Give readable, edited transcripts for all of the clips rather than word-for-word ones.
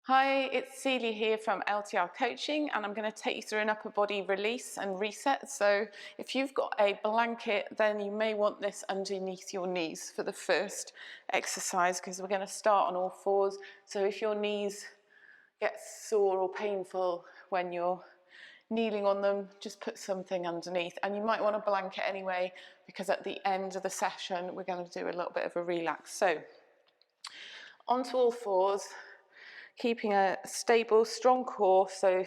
Hi, it's Celia here from LTR Coaching, and I'm going to take you through an upper body release and reset. So if you've got a blanket, then you may want this underneath your knees for the first exercise, because we're going to start on all fours. So if your knees get sore or painful when you're kneeling on them, just put something underneath. And you might want a blanket anyway, because at the end of the session, we're going to do a little bit of a relax. So onto all fours, keeping a stable, strong core so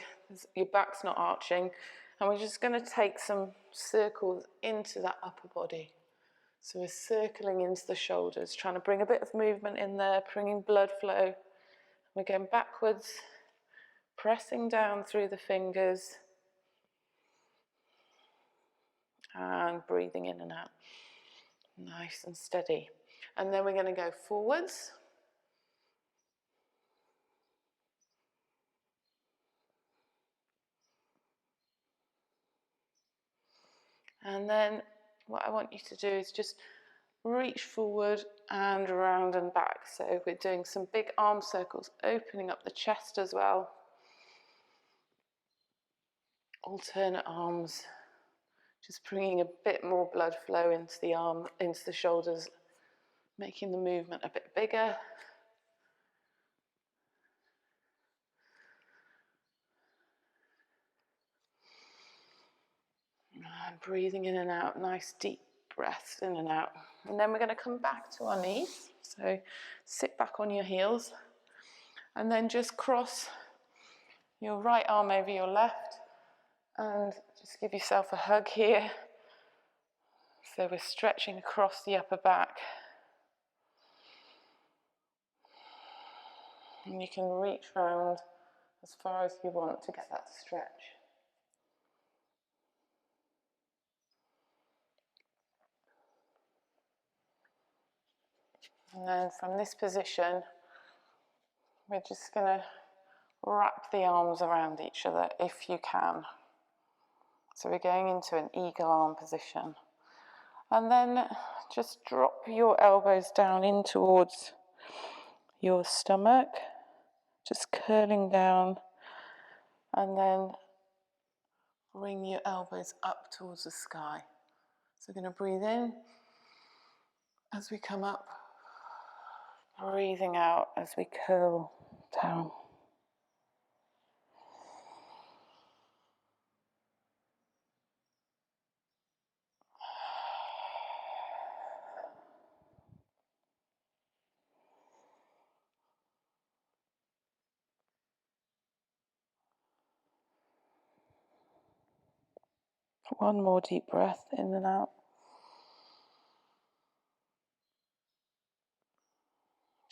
your back's not arching. And we're just going to take some circles into that upper body. So we're circling into the shoulders, trying to bring a bit of movement in there, bringing blood flow. We're going backwards, pressing down through the fingers, and breathing in and out. Nice and steady. And then we're going to go forwards. And then what I want you to do is just reach forward and round and back. So we're doing some big arm circles, opening up the chest as well. Alternate arms, just bringing a bit more blood flow into the arm, into the shoulders, making the movement a bit bigger. And breathing in and out, nice deep breaths in and out. And then we're going to come back to our knees. So sit back on your heels and then just cross your right arm over your left and just give yourself a hug here. So we're stretching across the upper back. And you can reach round as far as you want to get that stretch. And then from this position, we're just going to wrap the arms around each other if you can. So we're going into an eagle arm position. And then just drop your elbows down in towards your stomach, just curling down, and then bring your elbows up towards the sky. So we're going to breathe in as we come up, breathing out as we curl down. One more deep breath in and out.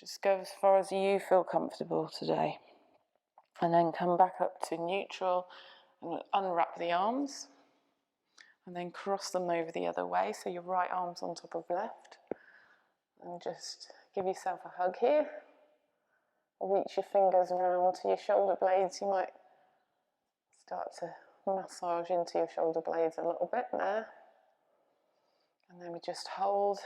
Just go as far as you feel comfortable today. And then come back up to neutral and unwrap the arms. And then cross them over the other way. So your right arm's on top of left. And just give yourself a hug here. Reach your fingers around to your shoulder blades. You might start to massage into your shoulder blades a little bit there. And then we just hold.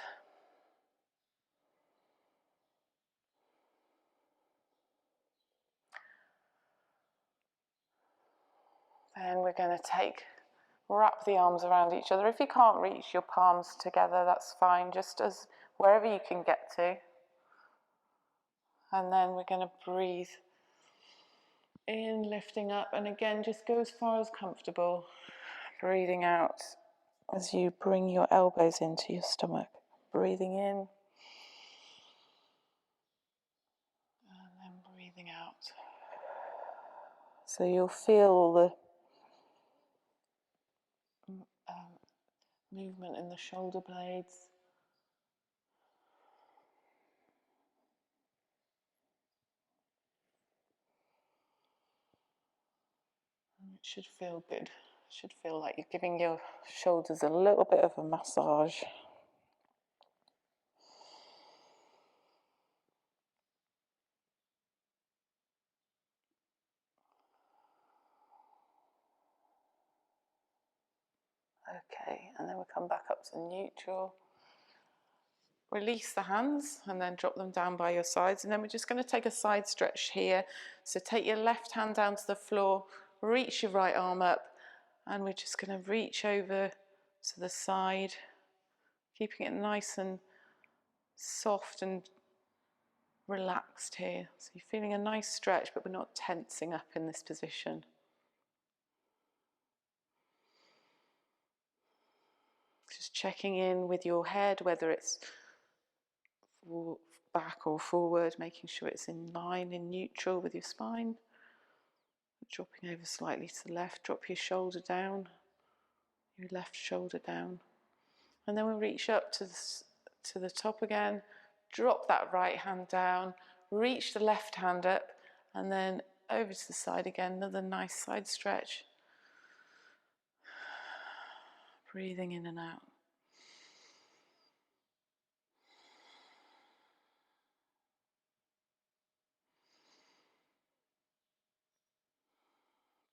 Then we're going to wrap the arms around each other. If you can't reach your palms together, that's fine, just as wherever you can get to. And then we're going to breathe in, lifting up, and again, just go as far as comfortable. Breathing out as you bring your elbows into your stomach. Breathing in. And then breathing out. So you'll feel all the movement in the shoulder blades. It should feel good. It should feel like you're giving your shoulders a little bit of a massage. Okay, and then we'll come back up to neutral. Release the hands and then drop them down by your sides. And then we're just going to take a side stretch here. So take your left hand down to the floor, reach your right arm up, and we're just going to reach over to the side, keeping it nice and soft and relaxed here. So you're feeling a nice stretch, but we're not tensing up in this position. Just checking in with your head, whether it's back or forward, making sure it's in line, in neutral with your spine. Dropping over slightly to the left, drop your shoulder down, your left shoulder down. And then we'll reach up to the top again, drop that right hand down, reach the left hand up, and then over to the side again, another nice side stretch. Breathing in and out.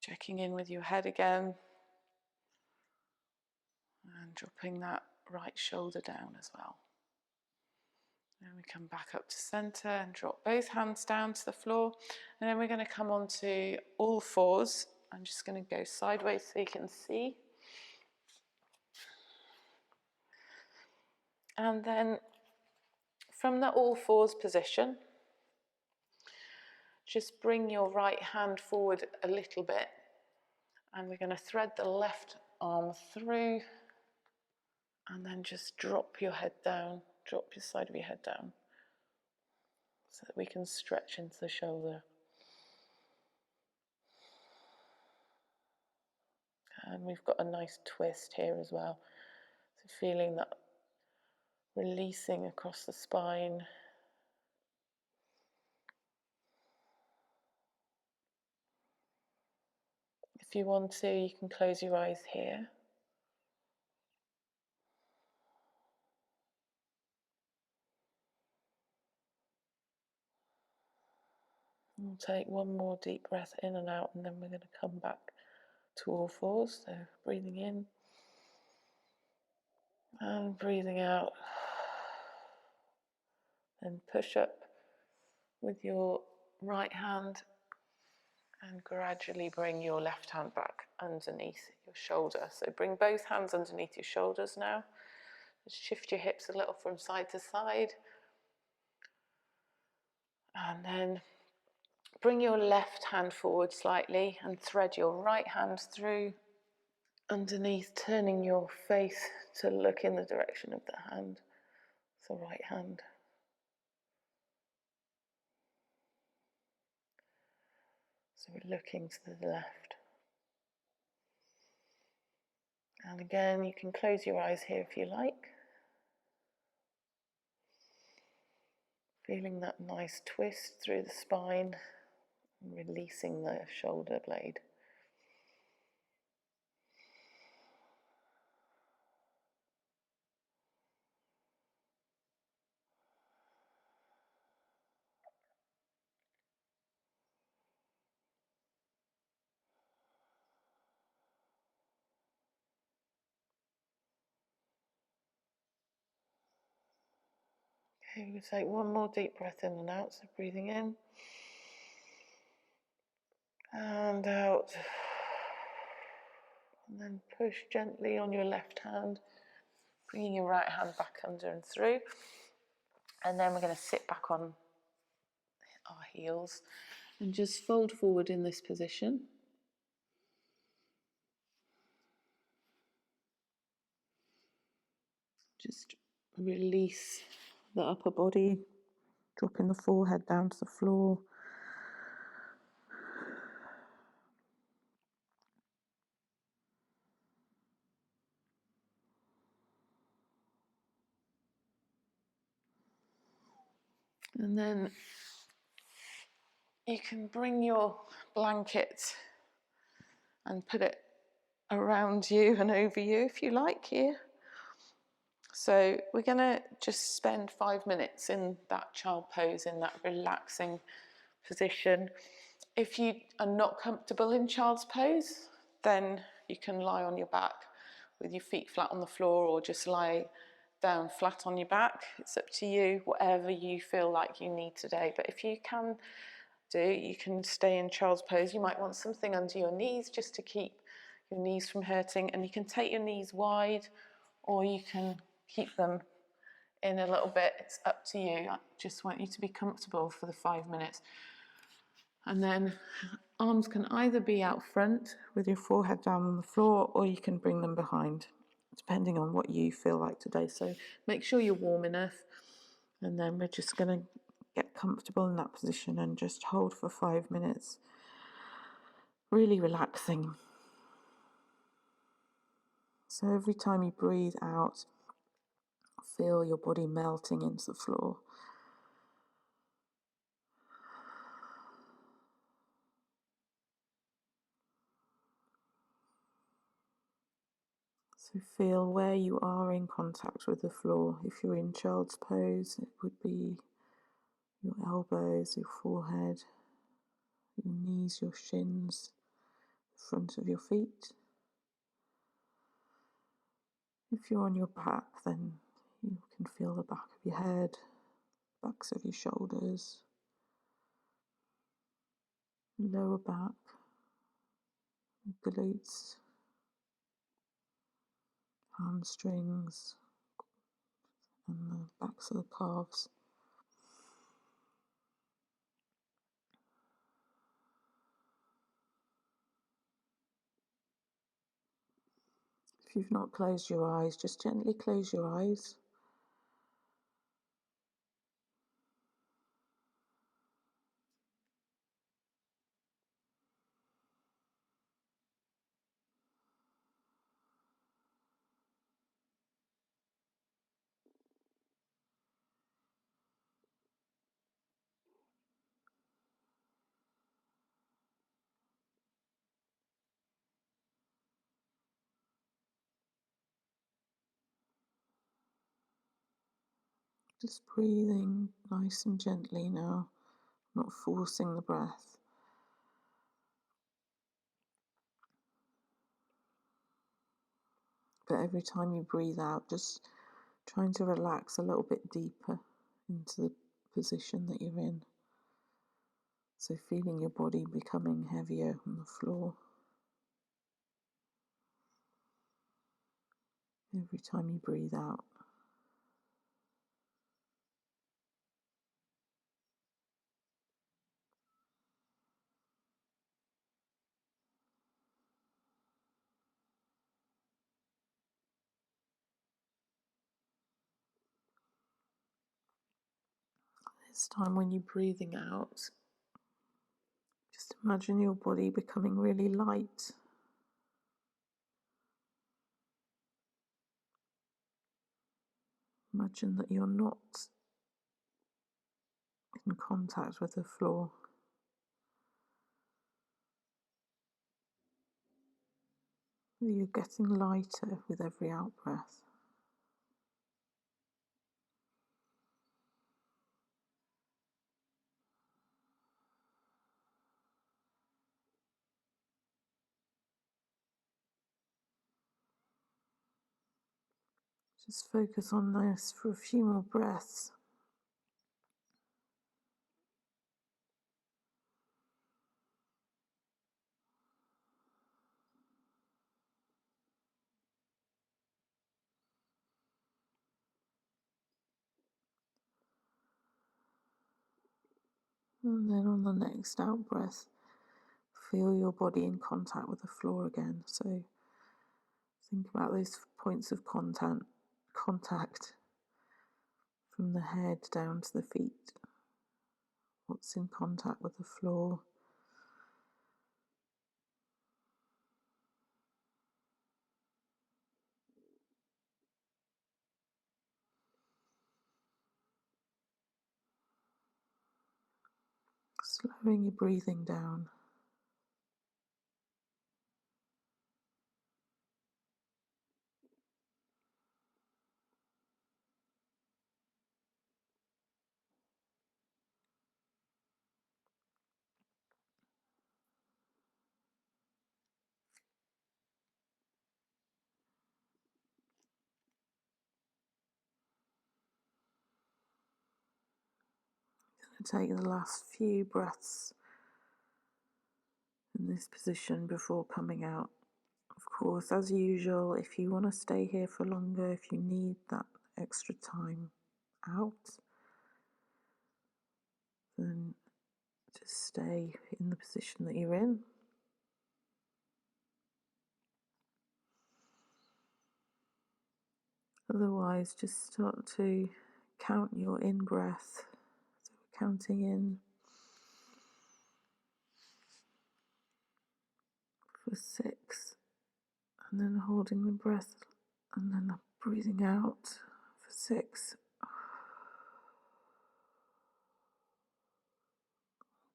Checking in with your head again, and dropping that right shoulder down as well. Then we come back up to center and drop both hands down to the floor. And then we're going to come on to all fours. I'm just going to go sideways so you can see. And then from the all fours position, just bring your right hand forward a little bit. And we're going to thread the left arm through. And then just drop your head down, drop your side of your head down, so that we can stretch into the shoulder. And we've got a nice twist here as well. So feeling that releasing across the spine. If you want to, you can close your eyes here. We'll take one more deep breath in and out, and then we're going to come back to all fours. So breathing in and breathing out. Then push up with your right hand and gradually bring your left hand back underneath your shoulder. So bring both hands underneath your shoulders now. Just shift your hips a little from side to side. And then bring your left hand forward slightly and thread your right hand through underneath, turning your face to look in the direction of the hand. So right hand. So we're looking to the left. And again, you can close your eyes here if you like. Feeling that nice twist through the spine and releasing the shoulder blade. Okay, we take one more deep breath in and out, so breathing in and out. And then push gently on your left hand, bringing your right hand back under and through. And then we're going to sit back on our heels and just fold forward in this position. Just release the upper body, dropping the forehead down to the floor. And then you can bring your blanket and put it around you and over you if you like here. So we're going to just spend 5 minutes in that child pose, in that relaxing position. If you are not comfortable in child's pose, then you can lie on your back with your feet flat on the floor, or just lie down flat on your back. It's up to you, whatever you feel like you need today. But if you can you can stay in child's pose. You might want something under your knees just to keep your knees from hurting, and you can take your knees wide or you can keep them in a little bit. It's up to you. I just want you to be comfortable for the 5 minutes. And then arms can either be out front with your forehead down on the floor, or you can bring them behind, depending on what you feel like today. So make sure you're warm enough, and then we're just going to get comfortable in that position and just hold for 5 minutes, really relaxing. So every time you breathe out, feel your body melting into the floor. So feel where you are in contact with the floor. If you're in child's pose, it would be your elbows, your forehead, your knees, your shins, the front of your feet. If you're on your back, then you can feel the back of your head, backs of your shoulders, lower back, glutes, hamstrings, and the backs of the calves. If you've not closed your eyes, just gently close your eyes. Just breathing nice and gently now, not forcing the breath. But every time you breathe out, just trying to relax a little bit deeper into the position that you're in. So feeling your body becoming heavier on the floor. Every time you breathe out. This time when you're breathing out, just imagine your body becoming really light. Imagine that you're not in contact with the floor. You're getting lighter with every out breath. Just focus on this for a few more breaths. And then on the next out breath, feel your body in contact with the floor again. So think about those points of contact from the head down to the feet. What's in contact with the floor? Slowing your breathing down. And take the last few breaths in this position before coming out. Of course, as usual, if you want to stay here for longer, if you need that extra time out, then just stay in the position that you're in. Otherwise, just start to count your in-breath. So we're counting in for 6, and then holding the breath, and then breathing out for 6.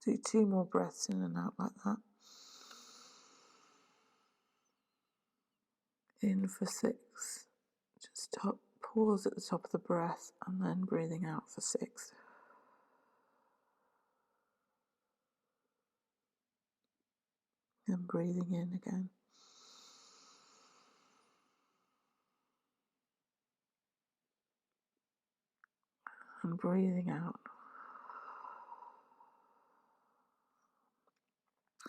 Do 2 more breaths in and out like that. In for 6. Just pause at the top of the breath and then breathing out for 6. And breathing in again. And breathing out.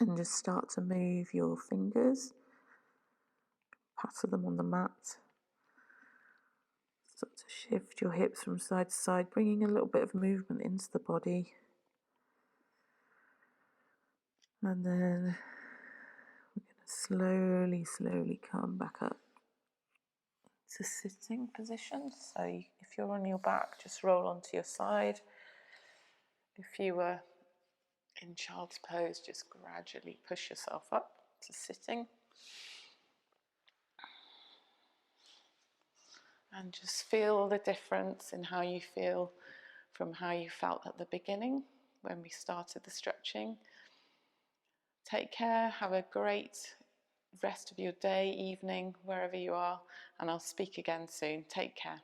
And just start to move your fingers, patter them on the mat. Start to shift your hips from side to side, bringing a little bit of movement into the body. And then we're going to slowly come back up to sitting position. So if you're on your back, just roll onto your side. If you were in child's pose, just gradually push yourself up to sitting. And just feel the difference in how you feel from how you felt at the beginning when we started the stretching. Take care, have a great rest of your day, evening, wherever you are, and I'll speak again soon. Take care.